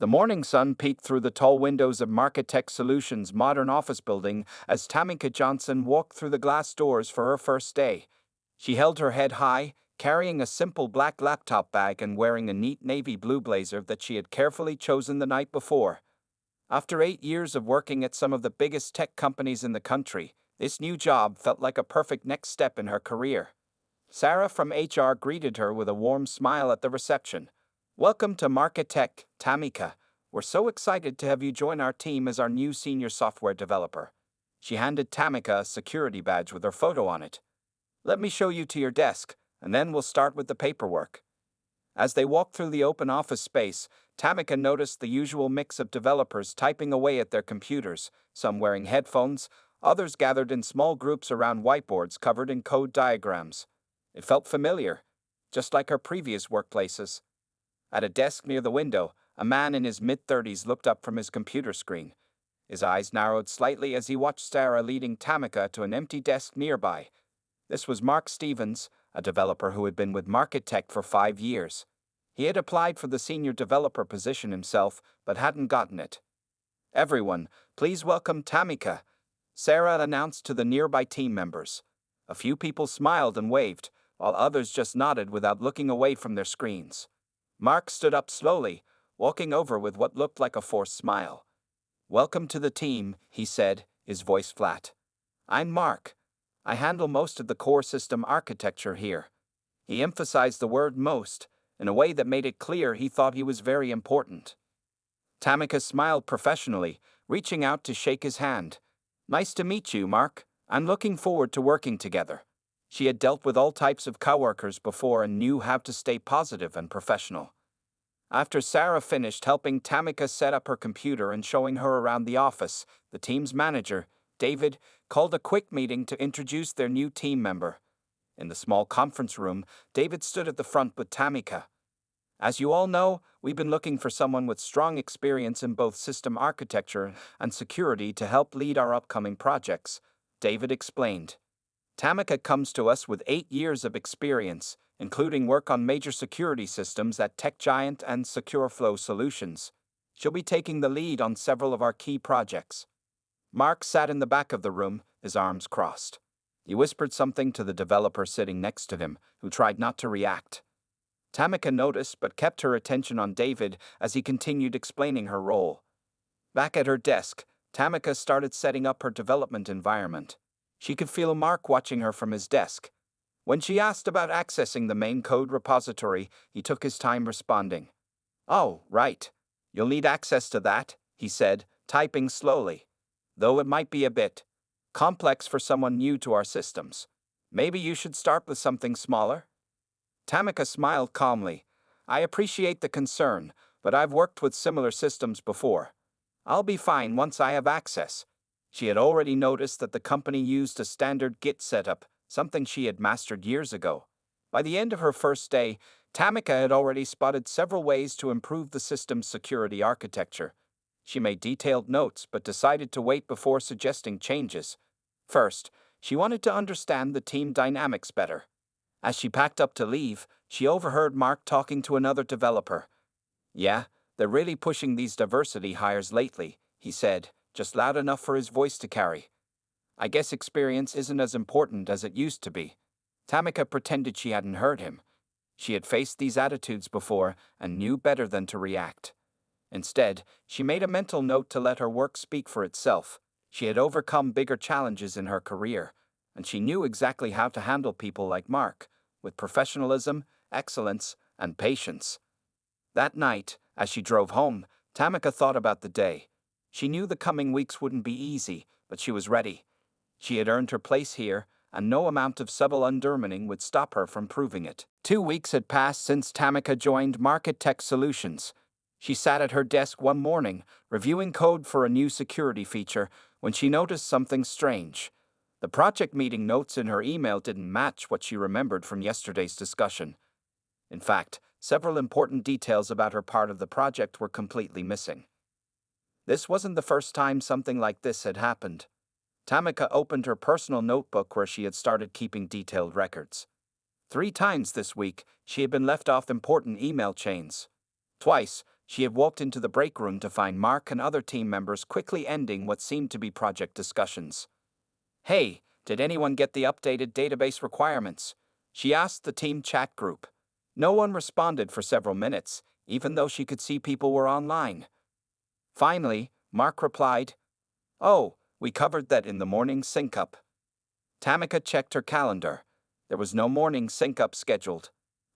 The morning sun peeked through the tall windows of Marketech Solutions' modern office building as Tamika Johnson walked through the glass doors for her first day. She held her head high, carrying a simple black laptop bag and wearing a neat navy blue blazer that she had carefully chosen the night before. After 8 years of working at some of the biggest tech companies in the country, this new job felt like a perfect next step in her career. Sarah from HR greeted her with a warm smile at the reception. "Welcome to Marketech, Tamika. We're so excited to have you join our team as our new senior software developer." She handed Tamika a security badge with her photo on it. "Let me show you to your desk, and then we'll start with the paperwork." As they walked through the open office space, Tamika noticed the usual mix of developers typing away at their computers, some wearing headphones, others gathered in small groups around whiteboards covered in code diagrams. It felt familiar, just like her previous workplaces. At a desk near the window, a man in his mid-30s looked up from his computer screen. His eyes narrowed slightly as he watched Sarah leading Tamika to an empty desk nearby. This was Mark Stevens, a developer who had been with Marketech for 5 years. He had applied for the senior developer position himself, but hadn't gotten it. "Everyone, please welcome Tamika," Sarah announced to the nearby team members. A few people smiled and waved, while others just nodded without looking away from their screens. Mark stood up slowly, walking over with what looked like a forced smile. "Welcome to the team," he said, his voice flat. "I'm Mark. I handle most of the core system architecture here." He emphasized the word most, in a way that made it clear he thought he was very important. Tamika smiled professionally, reaching out to shake his hand. "Nice to meet you, Mark. I'm looking forward to working together." She had dealt with all types of coworkers before and knew how to stay positive and professional. After Sarah finished helping Tamika set up her computer and showing her around the office, the team's manager, David, called a quick meeting to introduce their new team member. In the small conference room, David stood at the front with Tamika. "As you all know, we've been looking for someone with strong experience in both system architecture and security to help lead our upcoming projects," David explained. "Tamika comes to us with 8 years of experience, including work on major security systems at Tech Giant and Secure Flow Solutions. She'll be taking the lead on several of our key projects." Mark sat in the back of the room, his arms crossed. He whispered something to the developer sitting next to him, who tried not to react. Tamika noticed but kept her attention on David as he continued explaining her role. Back at her desk, Tamika started setting up her development environment. She could feel Mark watching her from his desk. When she asked about accessing the main code repository, he took his time responding. "Oh, right. You'll need access to that," he said, typing slowly. "Though it might be a bit complex for someone new to our systems. Maybe you should start with something smaller?" Tamika smiled calmly. "I appreciate the concern, but I've worked with similar systems before. I'll be fine once I have access." She had already noticed that the company used a standard Git setup, something she had mastered years ago. By the end of her first day, Tamika had already spotted several ways to improve the system's security architecture. She made detailed notes but decided to wait before suggesting changes. First, she wanted to understand the team dynamics better. As she packed up to leave, she overheard Mark talking to another developer. "Yeah, they're really pushing these diversity hires lately," he said, just loud enough for his voice to carry. "I guess experience isn't as important as it used to be." Tamika pretended she hadn't heard him. She had faced these attitudes before and knew better than to react. Instead, she made a mental note to let her work speak for itself. She had overcome bigger challenges in her career, and she knew exactly how to handle people like Mark, with professionalism, excellence, and patience. That night, as she drove home, Tamika thought about the day. She knew the coming weeks wouldn't be easy, but she was ready. She had earned her place here, and no amount of subtle undermining would stop her from proving it. 2 weeks had passed since Tamika joined Marketech Solutions. She sat at her desk one morning, reviewing code for a new security feature, when she noticed something strange. The project meeting notes in her email didn't match what she remembered from yesterday's discussion. In fact, several important details about her part of the project were completely missing. This wasn't the first time something like this had happened. Tamika opened her personal notebook where she had started keeping detailed records. 3 times this week, she had been left off important email chains. Twice, She had walked into the break room to find Mark and other team members quickly ending what seemed to be project discussions. "Hey, did anyone get the updated database requirements?" she asked the team chat group. No one responded for several minutes, even though she could see people were online. Finally, Mark replied, "Oh, we covered that in the morning sync-up." Tamika checked her calendar. There was no morning sync-up scheduled.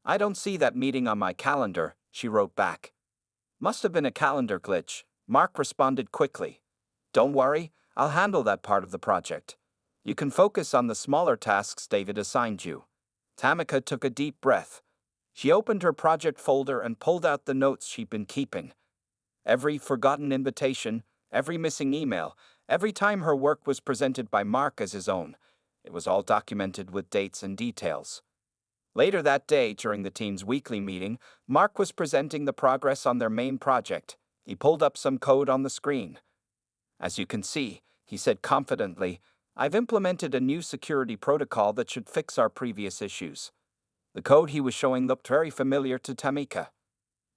"I don't see that meeting on my calendar," she wrote back. "Must have been a calendar glitch," Mark responded quickly. "Don't worry, I'll handle that part of the project. You can focus on the smaller tasks David assigned you." Tamika took a deep breath. She opened her project folder and pulled out the notes she'd been keeping. Every forgotten invitation, every missing email, every time her work was presented by Mark as his own. It was all documented with dates and details. Later that day, during the team's weekly meeting, Mark was presenting the progress on their main project. He pulled up some code on the screen. "As you can see," he said confidently, "I've implemented a new security protocol that should fix our previous issues." The code he was showing looked very familiar to Tamika.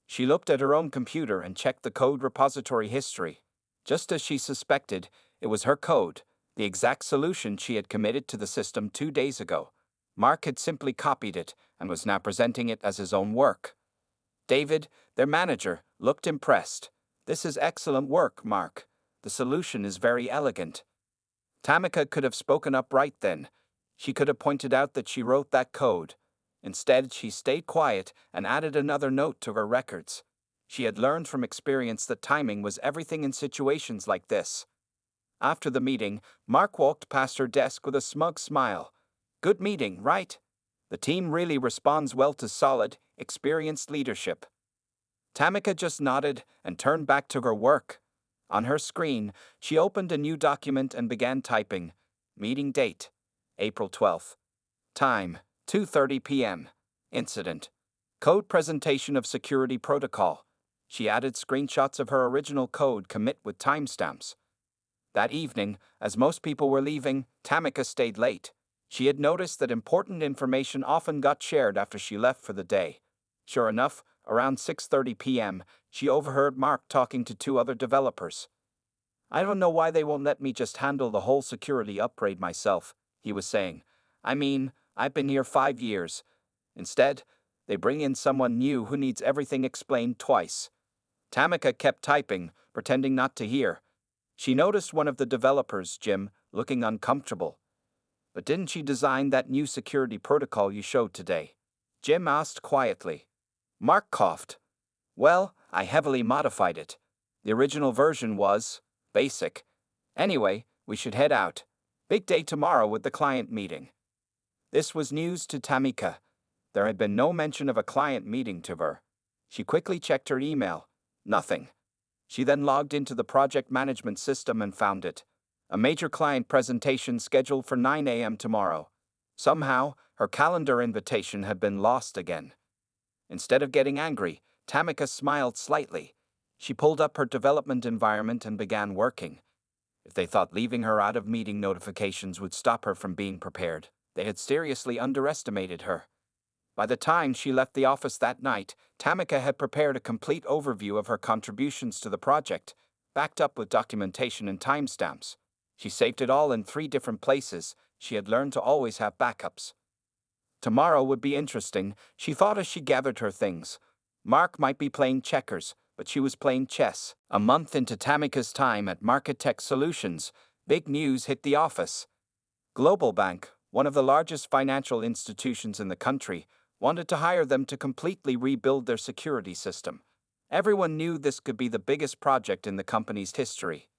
She looked at her own computer and checked the code repository history. Just as she suspected, it was her code, the exact solution she had committed to the system 2 days ago. Mark had simply copied it and was now presenting it as his own work. David, their manager, looked impressed. "This is excellent work, Mark. The solution is very elegant." Tamika could have spoken up right then. She could have pointed out that she wrote that code. Instead, she stayed quiet and added another note to her records. She had learned from experience that timing was everything in situations like this. After the meeting, Mark walked past her desk with a smug smile. "Good meeting, right? The team really responds well to solid, experienced leadership." Tamika just nodded and turned back to her work. On her screen, she opened a new document and began typing. Meeting date, April 12th. Time, 2:30 p.m. Incident, code presentation of security protocol. She added screenshots of her original code commit with timestamps. That evening, as most people were leaving, Tamika stayed late. She had noticed that important information often got shared after she left for the day. Sure enough, around 6:30 p.m., she overheard Mark talking to 2 other developers. "I don't know why they won't let me just handle the whole security upgrade myself," he was saying. "I mean, I've been here 5 years. Instead, they bring in someone new who needs everything explained twice." Tamika kept typing, pretending not to hear. She noticed one of the developers, Jim, looking uncomfortable. "But didn't she design that new security protocol you showed today?" Jim asked quietly. Mark coughed. "Well, I heavily modified it. The original version was basic. Anyway, we should head out. Big day tomorrow with the client meeting." This was news to Tamika. There had been no mention of a client meeting to her. She quickly checked her email. Nothing. She then logged into the project management system and found it. A major client presentation scheduled for 9 a.m. tomorrow. Somehow, her calendar invitation had been lost again. Instead of getting angry, Tamika smiled slightly. She pulled up her development environment and began working. If they thought leaving her out of meeting notifications would stop her from being prepared, they had seriously underestimated her. By the time she left the office that night, Tamika had prepared a complete overview of her contributions to the project, backed up with documentation and timestamps. She saved it all in 3 different places. She had learned to always have backups. Tomorrow would be interesting, she thought as she gathered her things. Mark might be playing checkers, but she was playing chess. A month into Tamika's time at Market Tech Solutions, big news hit the office. Global Bank, one of the largest financial institutions in the country, wanted to hire them to completely rebuild their security system. Everyone knew this could be the biggest project in the company's history.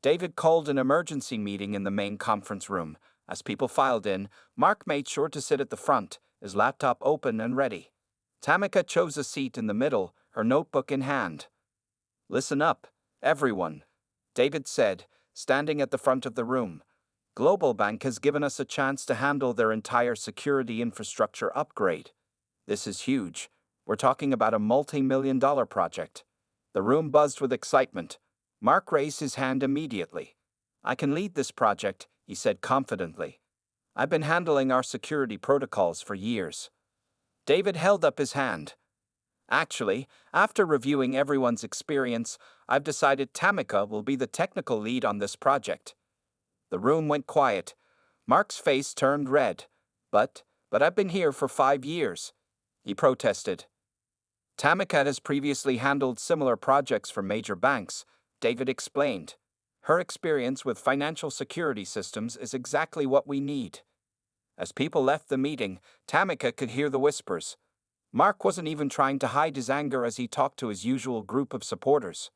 David called an emergency meeting in the main conference room. As people filed in, Mark made sure to sit at the front, his laptop open and ready. Tamika chose a seat in the middle, her notebook in hand. "Listen up, everyone," David said, standing at the front of the room. "Global Bank has given us a chance to handle their entire security infrastructure upgrade. This is huge. We're talking about a multi-million-dollar project." The room buzzed with excitement. Mark raised his hand immediately. "I can lead this project," he said confidently. "I've been handling our security protocols for years." David held up his hand. Actually, after reviewing everyone's experience, I've decided Tamika will be the technical lead on this project. The room went quiet. Mark's face turned red. But I've been here for 5 years, he protested. Tamika has previously handled similar projects for major banks, David explained. Her experience with financial security systems is exactly what we need. As people left the meeting, Tamika could hear the whispers. Mark wasn't even trying to hide his anger as he talked to his usual group of supporters.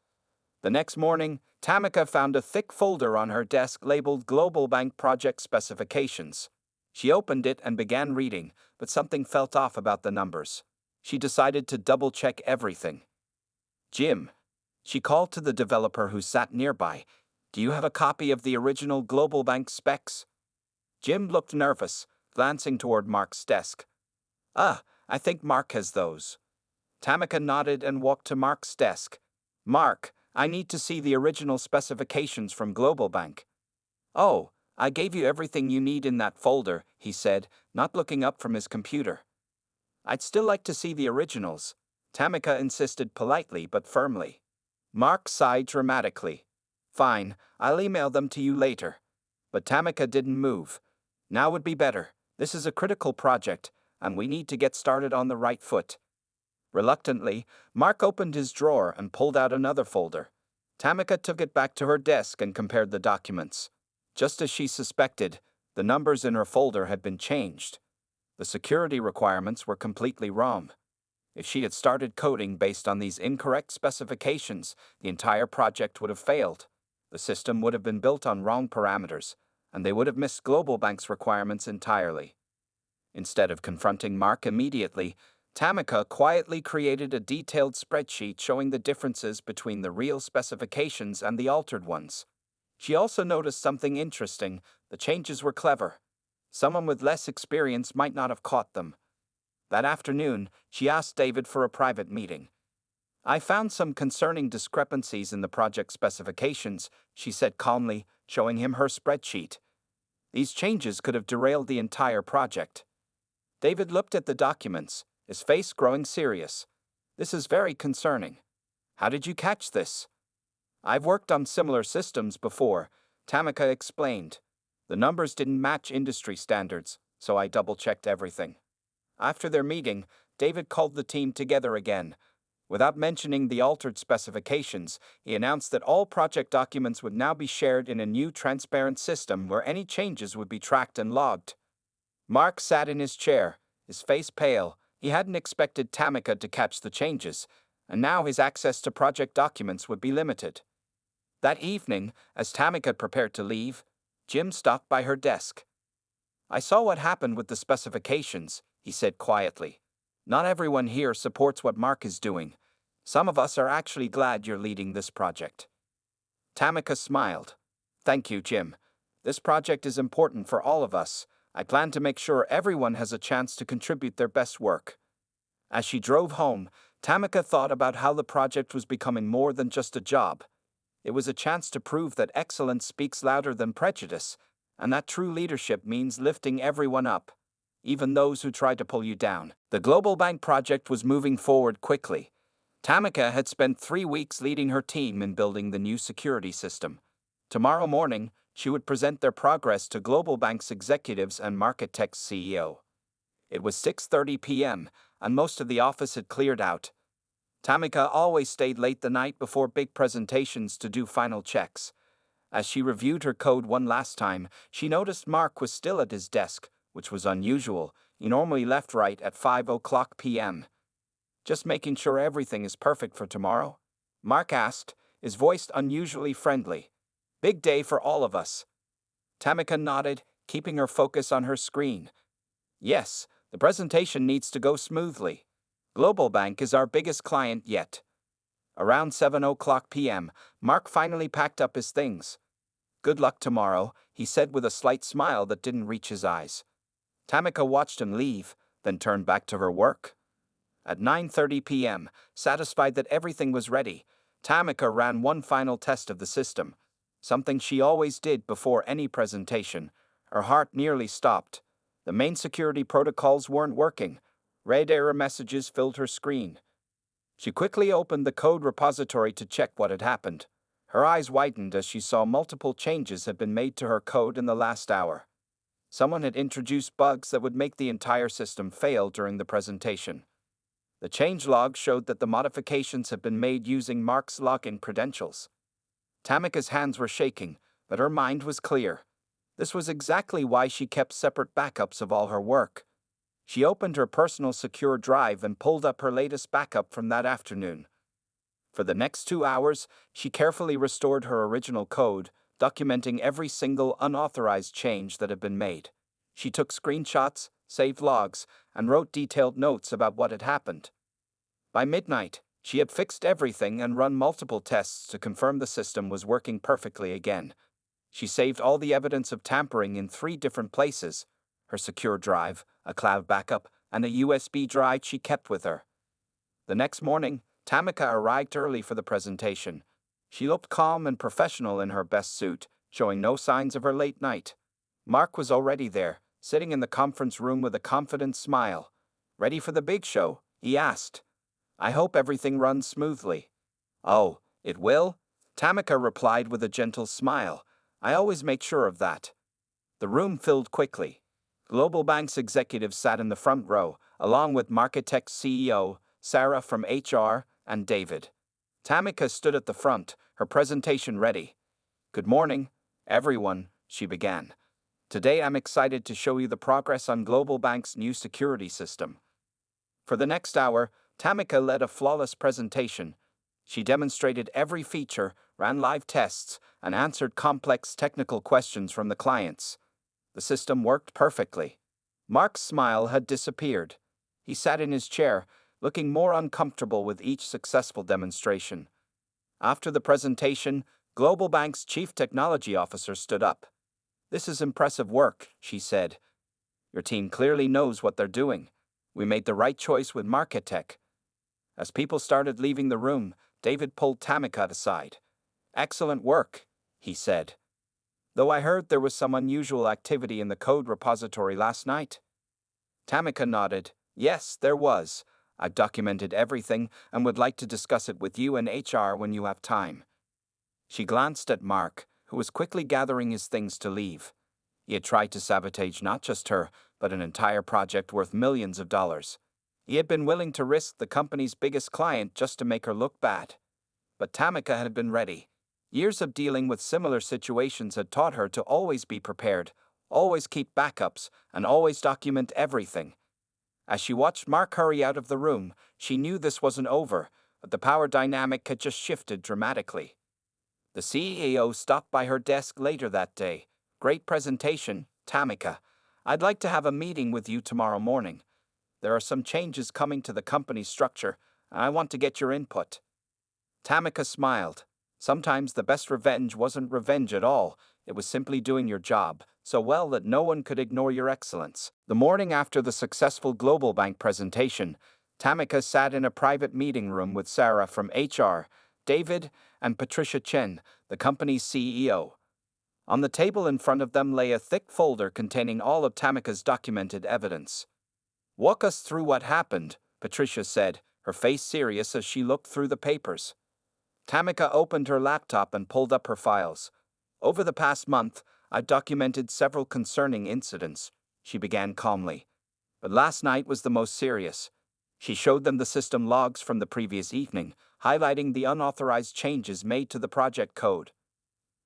The next morning, Tamika found a thick folder on her desk labeled Global Bank Project Specifications. She opened it and began reading, but something felt off about the numbers. She decided to double-check everything. Jim, she called to the developer who sat nearby. Do you have a copy of the original Global Bank specs? Jim looked nervous, glancing toward Mark's desk. I think Mark has those. Tamika nodded and walked to Mark's desk. Mark, I need to see the original specifications from Global Bank. Oh, I gave you everything you need in that folder, he said, not looking up from his computer. I'd still like to see the originals, Tamika insisted politely but firmly. Mark sighed dramatically. Fine, I'll email them to you later. But Tamika didn't move. Now would be better. This is a critical project, and we need to get started on the right foot. Reluctantly, Mark opened his drawer and pulled out another folder. Tamika took it back to her desk and compared the documents. Just as she suspected, the numbers in her folder had been changed. The security requirements were completely wrong. If she had started coding based on these incorrect specifications, the entire project would have failed. The system would have been built on wrong parameters, and they would have missed Global Bank's requirements entirely. Instead of confronting Mark immediately, Tamika quietly created a detailed spreadsheet showing the differences between the real specifications and the altered ones. She also noticed something interesting. The changes were clever. Someone with less experience might not have caught them. That afternoon, she asked David for a private meeting. I found some concerning discrepancies in the project specifications, she said calmly, showing him her spreadsheet. These changes could have derailed the entire project. David looked at the documents, his face growing serious. This is very concerning. How did you catch this? I've worked on similar systems before, Tamika explained. The numbers didn't match industry standards, so I double-checked everything. After their meeting, David called the team together again. Without mentioning the altered specifications, he announced that all project documents would now be shared in a new transparent system where any changes would be tracked and logged. Mark sat in his chair, his face pale. He hadn't expected Tamika to catch the changes, and now his access to project documents would be limited. That evening, as Tamika prepared to leave, Jim stopped by her desk. I saw what happened with the specifications, he said quietly. Not everyone here supports what Mark is doing. Some of us are actually glad you're leading this project. Tamika smiled. Thank you, Jim. This project is important for all of us. I plan to make sure everyone has a chance to contribute their best work. As she drove home, Tamika thought about how the project was becoming more than just a job. It was a chance to prove that excellence speaks louder than prejudice, and that true leadership means lifting everyone up, even those who try to pull you down. The Global Bank project was moving forward quickly. Tamika had spent 3 weeks leading her team in building the new security system. Tomorrow morning, she would present their progress to Global Bank's executives and MarketTech's CEO. It was 6:30 p.m., and most of the office had cleared out. Tamika always stayed late the night before big presentations to do final checks. As she reviewed her code one last time, she noticed Mark was still at his desk, which was unusual. He normally left right at 5:00 p.m. Just making sure everything is perfect for tomorrow? Mark asked, his voice unusually friendly. Big day for all of us. Tamika nodded, keeping her focus on her screen. Yes, the presentation needs to go smoothly. Global Bank is our biggest client yet. Around 7:00 p.m., Mark finally packed up his things. Good luck tomorrow, he said with a slight smile that didn't reach his eyes. Tamika watched him leave, then turned back to her work. At 9:30 p.m., satisfied that everything was ready, Tamika ran one final test of the system, something she always did before any presentation. Her heart nearly stopped. The main security protocols weren't working. Red error messages filled her screen. She quickly opened the code repository to check what had happened. Her eyes widened as she saw multiple changes had been made to her code in the last hour. Someone had introduced bugs that would make the entire system fail during the presentation. The changelog showed that the modifications had been made using Mark's login credentials. Tamika's hands were shaking, but her mind was clear. This was exactly why she kept separate backups of all her work. She opened her personal secure drive and pulled up her latest backup from that afternoon. For the next 2 hours, she carefully restored her original code, documenting every single unauthorized change that had been made. She took screenshots, saved logs, and wrote detailed notes about what had happened. By midnight, she had fixed everything and run multiple tests to confirm the system was working perfectly again. She saved all the evidence of tampering in 3 different places: her secure drive, a cloud backup, and a USB drive she kept with her. The next morning, Tamika arrived early for the presentation. She looked calm and professional in her best suit, showing no signs of her late night. Mark was already there, sitting in the conference room with a confident smile. "Ready for the big show?" he asked. "I hope everything runs smoothly." "Oh, it will?" Tamika replied with a gentle smile. "I always make sure of that." The room filled quickly. Global Bank's executives sat in the front row, along with Marketech's CEO, Sarah from HR, and David. Tamika stood at the front, her presentation ready. "Good morning, everyone," she began. "Today I'm excited to show you the progress on Global Bank's new security system." For the next hour, Tamika led a flawless presentation. She demonstrated every feature, ran live tests, and answered complex technical questions from the clients. The system worked perfectly. Mark's smile had disappeared. He sat in his chair, looking more uncomfortable with each successful demonstration. After the presentation, Global Bank's chief technology officer stood up. "This is impressive work," she said. "Your team clearly knows what they're doing. We made the right choice with Marketech." As people started leaving the room, David pulled Tamika aside. "Excellent work," he said. "Though I heard there was some unusual activity in the code repository last night." Tamika nodded. "Yes, there was. I've documented everything and would like to discuss it with you and HR when you have time." She glanced at Mark, who was quickly gathering his things to leave. He had tried to sabotage not just her, but an entire project worth millions of dollars. He had been willing to risk the company's biggest client just to make her look bad. But Tamika had been ready. Years of dealing with similar situations had taught her to always be prepared, always keep backups, and always document everything. As she watched Mark hurry out of the room, she knew this wasn't over, but the power dynamic had just shifted dramatically. The CEO stopped by her desk later that day. "Great presentation, Tamika. I'd like to have a meeting with you tomorrow morning. There are some changes coming to the company's structure, and I want to get your input." Tamika smiled. Sometimes the best revenge wasn't revenge at all, it was simply doing your job, so well that no one could ignore your excellence. The morning after the successful Global Bank presentation, Tamika sat in a private meeting room with Sarah from HR, David, and Patricia Chen, the company's CEO. On the table in front of them lay a thick folder containing all of Tamika's documented evidence. "Walk us through what happened," Patricia said, her face serious as she looked through the papers. Tamika opened her laptop and pulled up her files. "Over the past month, I've documented several concerning incidents," she began calmly. "But last night was the most serious." She showed them the system logs from the previous evening, highlighting the unauthorized changes made to the project code.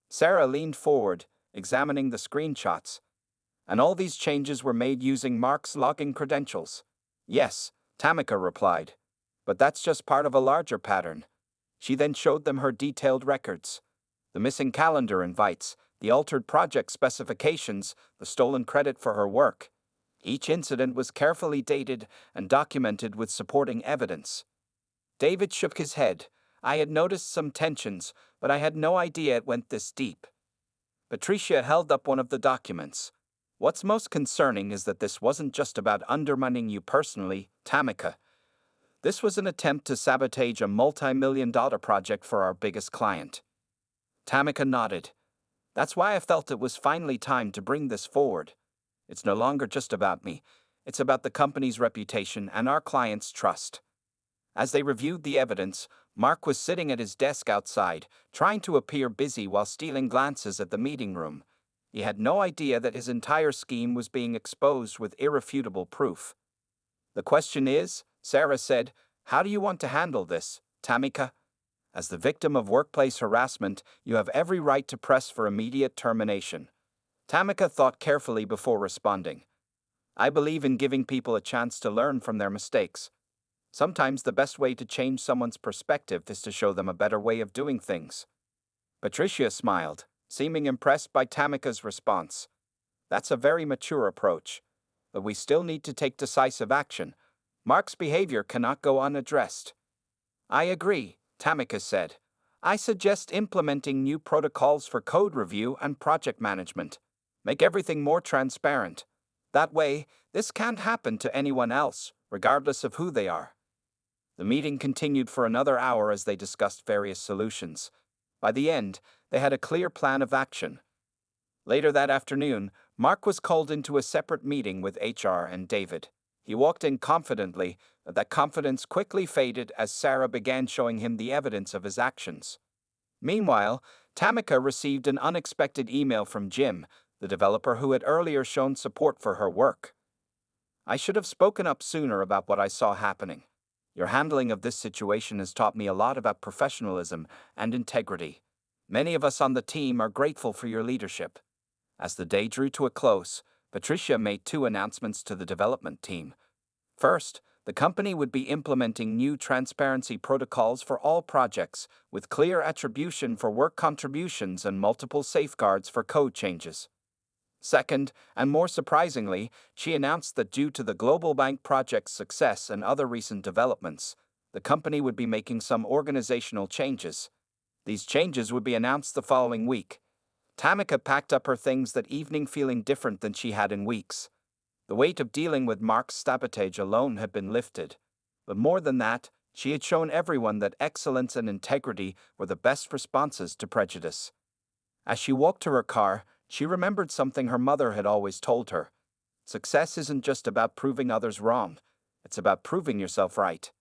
Sarah leaned forward, examining the screenshots. "And all these changes were made using Mark's login credentials?" "Yes," Tamika replied. "But that's just part of a larger pattern." She then showed them her detailed records. The missing calendar invites, the altered project specifications, the stolen credit for her work. Each incident was carefully dated and documented with supporting evidence. David shook his head. "I had noticed some tensions, but I had no idea it went this deep." Patricia held up one of the documents. "What's most concerning is that this wasn't just about undermining you personally, Tamika. This was an attempt to sabotage a multi-million-dollar project for our biggest client." Tamika nodded. "That's why I felt it was finally time to bring this forward. It's no longer just about me. It's about the company's reputation and our client's trust." As they reviewed the evidence, Mark was sitting at his desk outside, trying to appear busy while stealing glances at the meeting room. He had no idea that his entire scheme was being exposed with irrefutable proof. "The question is," Sarah said, "how do you want to handle this, Tamika? As the victim of workplace harassment, you have every right to press for immediate termination." Tamika thought carefully before responding. "I believe in giving people a chance to learn from their mistakes. Sometimes the best way to change someone's perspective is to show them a better way of doing things." Patricia smiled, seeming impressed by Tamika's response. "That's a very mature approach. But we still need to take decisive action. Mark's behavior cannot go unaddressed." "I agree," Tamika said. "I suggest implementing new protocols for code review and project management. Make everything more transparent. That way, this can't happen to anyone else, regardless of who they are." The meeting continued for another hour as they discussed various solutions. By the end, they had a clear plan of action. Later that afternoon, Mark was called into a separate meeting with HR and David. He walked in confidently, but that confidence quickly faded as Sarah began showing him the evidence of his actions. Meanwhile, Tamika received an unexpected email from Jim, the developer who had earlier shown support for her work. "I should have spoken up sooner about what I saw happening. Your handling of this situation has taught me a lot about professionalism and integrity. Many of us on the team are grateful for your leadership." As the day drew to a close, Patricia made two announcements to the development team. First, the company would be implementing new transparency protocols for all projects, with clear attribution for work contributions and multiple safeguards for code changes. Second, and more surprisingly, she announced that due to the Global Bank project's success and other recent developments, the company would be making some organizational changes. These changes would be announced the following week. Tamika packed up her things that evening feeling different than she had in weeks. The weight of dealing with Mark's sabotage alone had been lifted. But more than that, she had shown everyone that excellence and integrity were the best responses to prejudice. As she walked to her car, she remembered something her mother had always told her. Success isn't just about proving others wrong, it's about proving yourself right.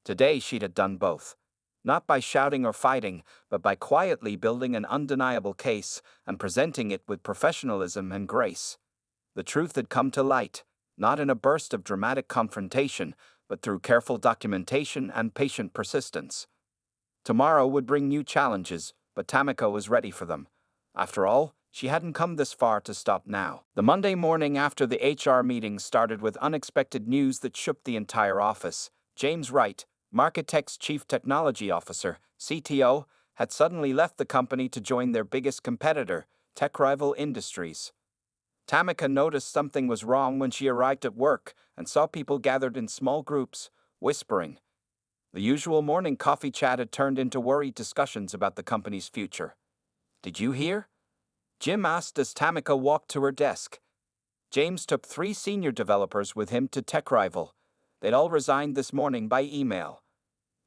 Today she'd have done both. Not by shouting or fighting, but by quietly building an undeniable case and presenting it with professionalism and grace. The truth had come to light, not in a burst of dramatic confrontation, but through careful documentation and patient persistence. Tomorrow would bring new challenges, but Tamika was ready for them. After all, she hadn't come this far to stop now. The Monday morning after the HR meeting started with unexpected news that shook the entire office. James Wright, Marketech's Chief Technology Officer, CTO, had suddenly left the company to join their biggest competitor, tech rival Industries. Tamika noticed something was wrong when she arrived at work and saw people gathered in small groups, whispering. The usual morning coffee chat had turned into worried discussions about the company's future. "Did you hear?" Jim asked as Tamika walked to her desk. James took 3 senior developers with him to TechRival. They'd all resigned this morning by email.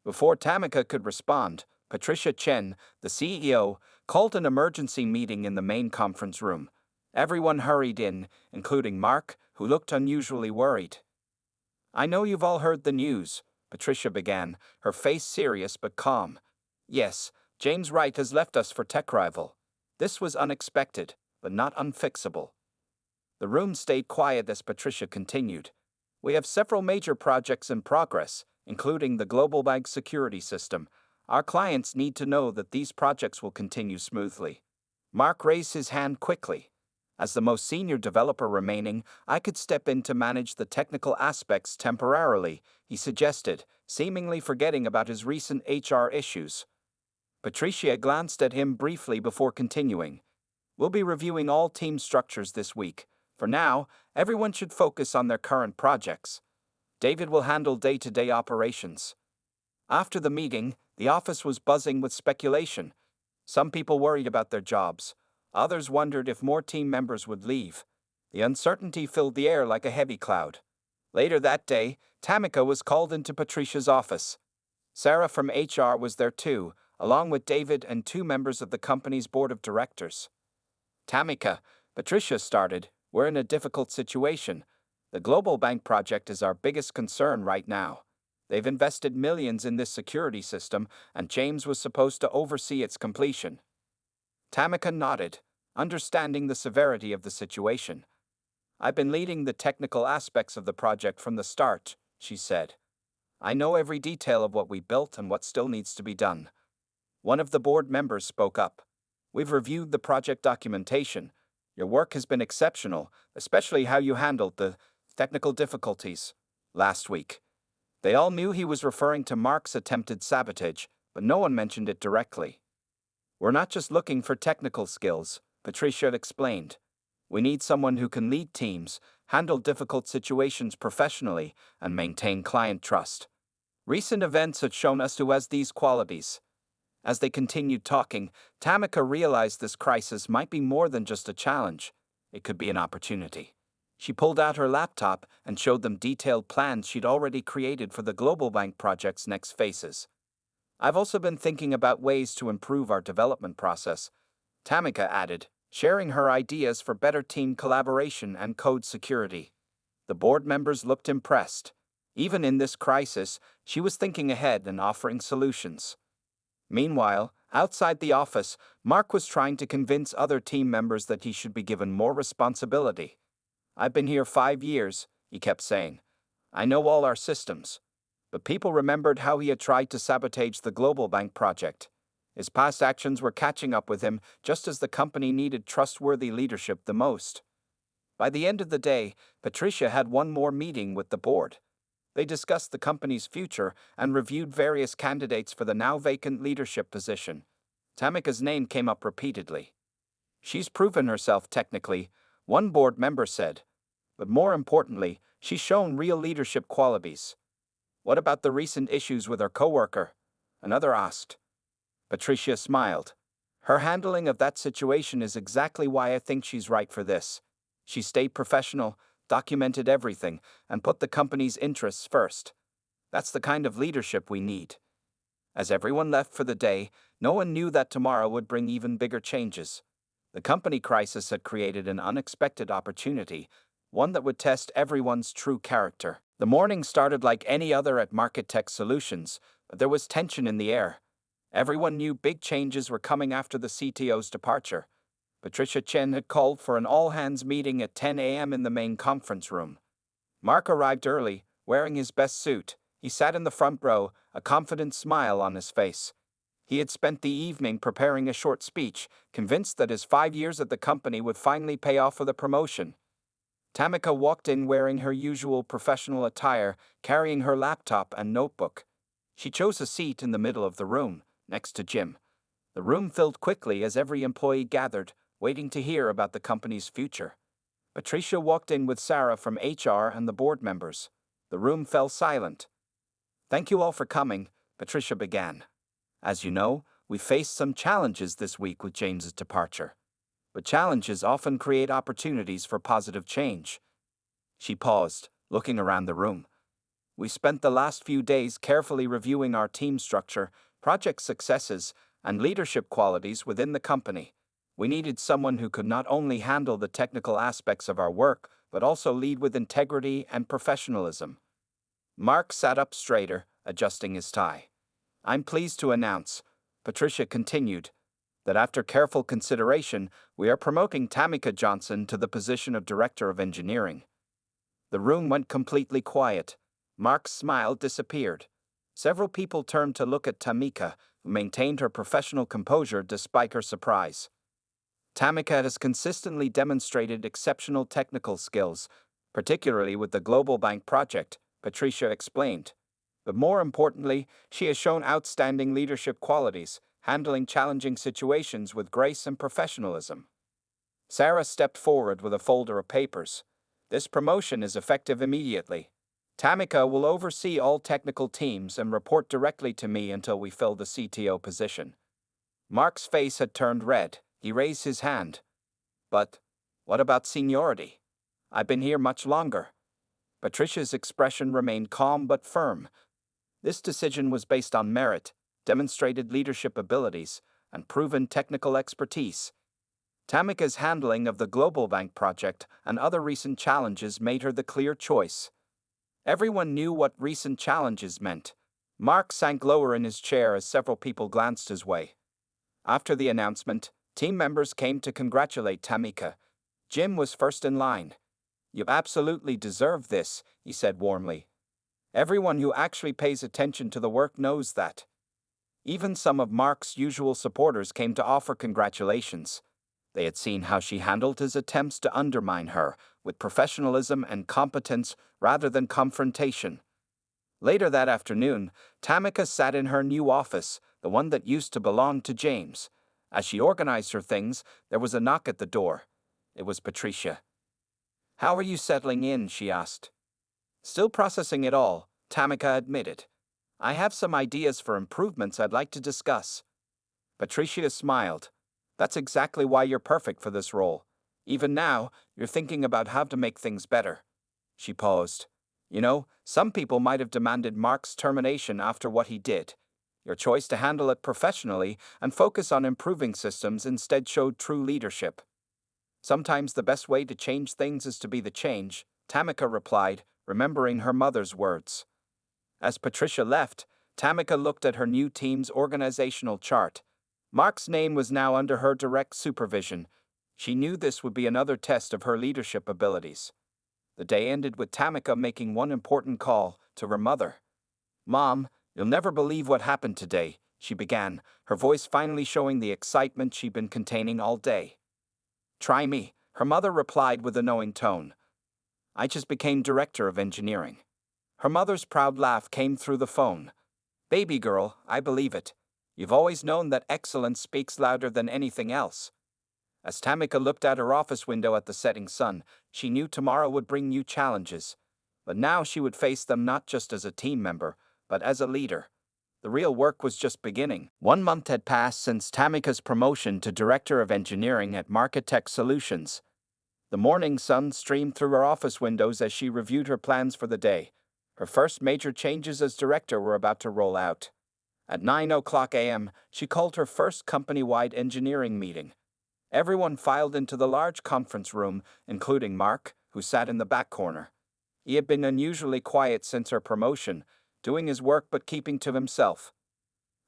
Before Tamika could respond, Patricia Chen, the CEO, called an emergency meeting in the main conference room. Everyone hurried in, including Mark, who looked unusually worried. "I know you've all heard the news," Patricia began, her face serious but calm. "Yes, James Wright has left us for TechRival. This was unexpected, but not unfixable." The room stayed quiet as Patricia continued. "We have several major projects in progress, including the Global Bank security system. Our clients need to know that these projects will continue smoothly." Mark raised his hand quickly. "As the most senior developer remaining, I could step in to manage the technical aspects temporarily," he suggested, seemingly forgetting about his recent HR issues. Patricia glanced at him briefly before continuing. "We'll be reviewing all team structures this week. For now, everyone should focus on their current projects. David will handle day-to-day operations." After the meeting, the office was buzzing with speculation. Some people worried about their jobs. Others wondered if more team members would leave. The uncertainty filled the air like a heavy cloud. Later that day, Tamika was called into Patricia's office. Sarah from HR was there too, along with David and 2 members of the company's board of directors. "Tamika," Patricia started, "we're in a difficult situation. The Global Bank project is our biggest concern right now. They've invested millions in this security system, and James was supposed to oversee its completion. Tamika nodded, understanding the severity of the situation. I've been leading the technical aspects of the project from the start, she said. I know every detail of what we built and what still needs to be done. One of the board members spoke up. We've reviewed the project documentation. Your work has been exceptional, especially how you handled the technical difficulties last week. They all knew he was referring to Mark's attempted sabotage, but no one mentioned it directly. We're not just looking for technical skills, Patricia explained. We need someone who can lead teams, handle difficult situations professionally, and maintain client trust. Recent events have shown us who has these qualities. As they continued talking, Tamika realized this crisis might be more than just a challenge. It could be an opportunity. She pulled out her laptop and showed them detailed plans she'd already created for the Global Bank project's next phases. I've also been thinking about ways to improve our development process, Tamika added, sharing her ideas for better team collaboration and code security. The board members looked impressed. Even in this crisis, she was thinking ahead and offering solutions. Meanwhile, outside the office, Mark was trying to convince other team members that he should be given more responsibility. I've been here 5 years, he kept saying. I know all our systems. But people remembered how he had tried to sabotage the Global Bank project. His past actions were catching up with him just as the company needed trustworthy leadership the most. By the end of the day, Patricia had one more meeting with the board. They discussed the company's future and reviewed various candidates for the now vacant leadership position. Tamika's name came up repeatedly. She's proven herself technically, one board member said. But more importantly, she's shown real leadership qualities. What about the recent issues with her coworker? Another asked. Patricia smiled. Her handling of that situation is exactly why I think she's right for this. She stayed professional, documented everything, and put the company's interests first. That's the kind of leadership we need. As everyone left for the day, no one knew that tomorrow would bring even bigger changes. The company crisis had created an unexpected opportunity, one that would test everyone's true character. The morning started like any other at Market Tech Solutions, but there was tension in the air. Everyone knew big changes were coming after the CTO's departure. Patricia Chen had called for an all-hands meeting at 10 a.m. in the main conference room. Mark arrived early, wearing his best suit. He sat in the front row, a confident smile on his face. He had spent the evening preparing a short speech, convinced that his 5 years at the company would finally pay off with a promotion. Tamika walked in wearing her usual professional attire, carrying her laptop and notebook. She chose a seat in the middle of the room, next to Jim. The room filled quickly as every employee gathered, waiting to hear about the company's future. Patricia walked in with Sarah from HR and the board members. The room fell silent. Thank you all for coming, Patricia began. As you know, we faced some challenges this week with James's departure. But challenges often create opportunities for positive change. She paused, looking around the room. We spent the last few days carefully reviewing our team structure, project successes, and leadership qualities within the company. We needed someone who could not only handle the technical aspects of our work, but also lead with integrity and professionalism. Mark sat up straighter, adjusting his tie. I'm pleased to announce, Patricia continued, that after careful consideration, we are promoting Tamika Johnson to the position of Director of Engineering. The room went completely quiet. Mark's smile disappeared. Several people turned to look at Tamika, who maintained her professional composure despite her surprise. Tamika has consistently demonstrated exceptional technical skills, particularly with the Global Bank project, Patricia explained. But more importantly, she has shown outstanding leadership qualities, handling challenging situations with grace and professionalism. Sarah stepped forward with a folder of papers. This promotion is effective immediately. Tamika will oversee all technical teams and report directly to me until we fill the CTO position. Mark's face had turned red. He raised his hand. But what about seniority? I've been here much longer. Patricia's expression remained calm but firm. This decision was based on merit, demonstrated leadership abilities, and proven technical expertise. Tamika's handling of the Global Bank project and other recent challenges made her the clear choice. Everyone knew what recent challenges meant. Mark sank lower in his chair as several people glanced his way. After the announcement, team members came to congratulate Tamika. Jim was first in line. "You absolutely deserve this," he said warmly. "Everyone who actually pays attention to the work knows that." Even some of Mark's usual supporters came to offer congratulations. They had seen how she handled his attempts to undermine her, with professionalism and competence rather than confrontation. Later that afternoon, Tamika sat in her new office, the one that used to belong to James. As she organized her things, there was a knock at the door. It was Patricia. "How are you settling in?" she asked. "Still processing it all," Tamika admitted. "I have some ideas for improvements I'd like to discuss." Patricia smiled. "That's exactly why you're perfect for this role. Even now, you're thinking about how to make things better." She paused. "You know, some people might have demanded Mark's termination after what he did. Your choice to handle it professionally and focus on improving systems instead showed true leadership." "Sometimes the best way to change things is to be the change," Tamika replied, remembering her mother's words. As Patricia left, Tamika looked at her new team's organizational chart. Mark's name was now under her direct supervision. She knew this would be another test of her leadership abilities. The day ended with Tamika making one important call to her mother. "Mom, you'll never believe what happened today," she began, her voice finally showing the excitement she'd been containing all day. "Try me," her mother replied with a knowing tone. "I just became director of engineering." Her mother's proud laugh came through the phone. "Baby girl, I believe it. You've always known that excellence speaks louder than anything else." As Tamika looked out her office window at the setting sun, she knew tomorrow would bring new challenges. But now she would face them not just as a team member, but as a leader. The real work was just beginning. 1 month had passed since Tamika's promotion to Director of Engineering at Marketech Solutions. The morning sun streamed through her office windows as she reviewed her plans for the day. Her first major changes as director were about to roll out. At 9:00 a.m., she called her first company-wide engineering meeting. Everyone filed into the large conference room, including Mark, who sat in the back corner. He had been unusually quiet since her promotion, doing his work but keeping to himself.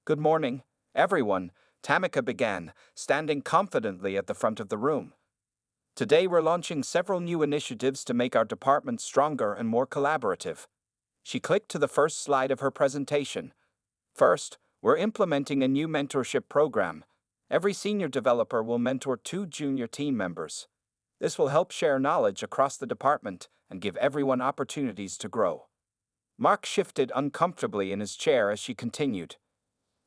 "Good morning, everyone," Tamika began, standing confidently at the front of the room. "Today we're launching several new initiatives to make our department stronger and more collaborative." She clicked to the first slide of her presentation. "First, we're implementing a new mentorship program. Every senior developer will mentor 2 junior team members. This will help share knowledge across the department and give everyone opportunities to grow." Mark shifted uncomfortably in his chair as she continued.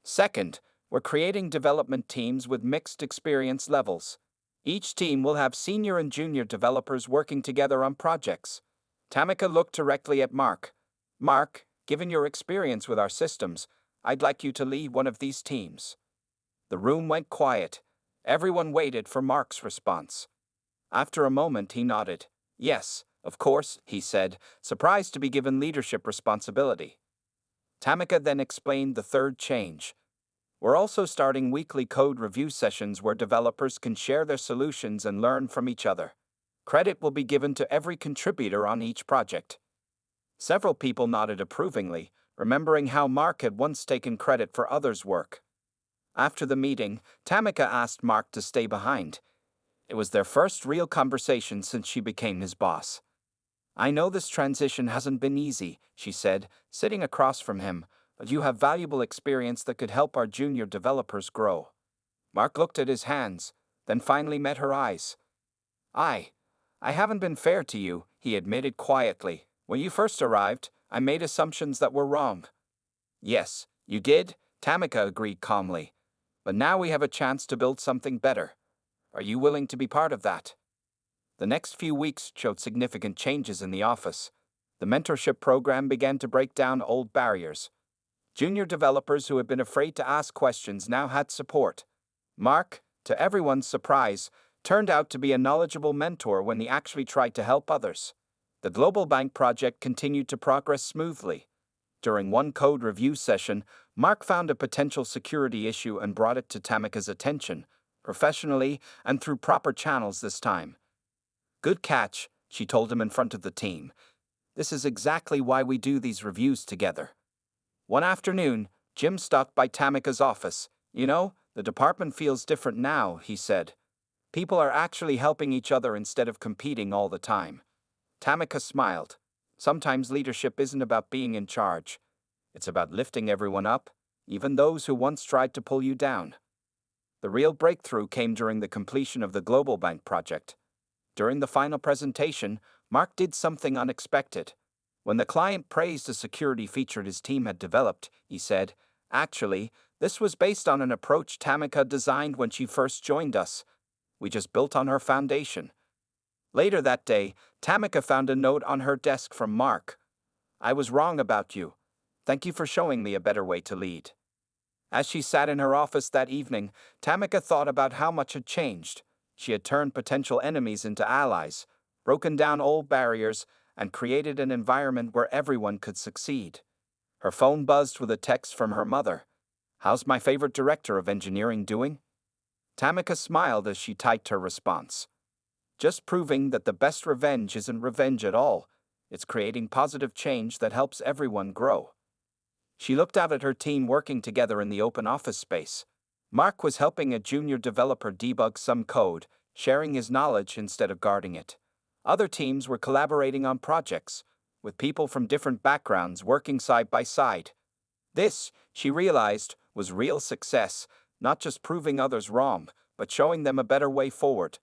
"Second, we're creating development teams with mixed experience levels. Each team will have senior and junior developers working together on projects." Tamika looked directly at Mark. "Mark, given your experience with our systems, I'd like you to lead one of these teams." The room went quiet. Everyone waited for Mark's response. After a moment, he nodded. "Yes, of course," he said, surprised to be given leadership responsibility. Tamika then explained the third change. "We're also starting weekly code review sessions where developers can share their solutions and learn from each other. Credit will be given to every contributor on each project." Several people nodded approvingly, remembering how Mark had once taken credit for others' work. After the meeting, Tamika asked Mark to stay behind. It was their first real conversation since she became his boss. "I know this transition hasn't been easy," she said, sitting across from him, "but you have valuable experience that could help our junior developers grow." Mark looked at his hands, then finally met her eyes. I haven't been fair to you," he admitted quietly. "When you first arrived, I made assumptions that were wrong." "Yes, you did," Tamika agreed calmly. "But now we have a chance to build something better. Are you willing to be part of that?" The next few weeks showed significant changes in the office. The mentorship program began to break down old barriers. Junior developers who had been afraid to ask questions now had support. Mark, to everyone's surprise, turned out to be a knowledgeable mentor when he actually tried to help others. The Global Bank project continued to progress smoothly. During one code review session, Mark found a potential security issue and brought it to Tamika's attention, professionally and through proper channels this time. "Good catch," she told him in front of the team. This is exactly why we do these reviews together. One afternoon, Jim stopped by Tamika's office. You know, the department feels different now, he said. People are actually helping each other instead of competing all the time. Tamika smiled. Sometimes leadership isn't about being in charge. It's about lifting everyone up, even those who once tried to pull you down. The real breakthrough came during the completion of the Global Bank project. During the final presentation, Mark did something unexpected. When the client praised a security feature his team had developed, he said, "Actually, this was based on an approach Tamika designed when she first joined us. We just built on her foundation." Later that day, Tamika found a note on her desk from Mark. "I was wrong about you. Thank you for showing me a better way to lead." As she sat in her office that evening, Tamika thought about how much had changed. She had turned potential enemies into allies, broken down old barriers, and created an environment where everyone could succeed. Her phone buzzed with a text from her mother. "How's my favorite director of engineering doing?" Tamika smiled as she typed her response. "Just proving that the best revenge isn't revenge at all. It's creating positive change that helps everyone grow." She looked out at her team working together in the open office space. Mark was helping a junior developer debug some code, sharing his knowledge instead of guarding it. Other teams were collaborating on projects, with people from different backgrounds working side by side. This, she realized, was real success, not just proving others wrong, but showing them a better way forward.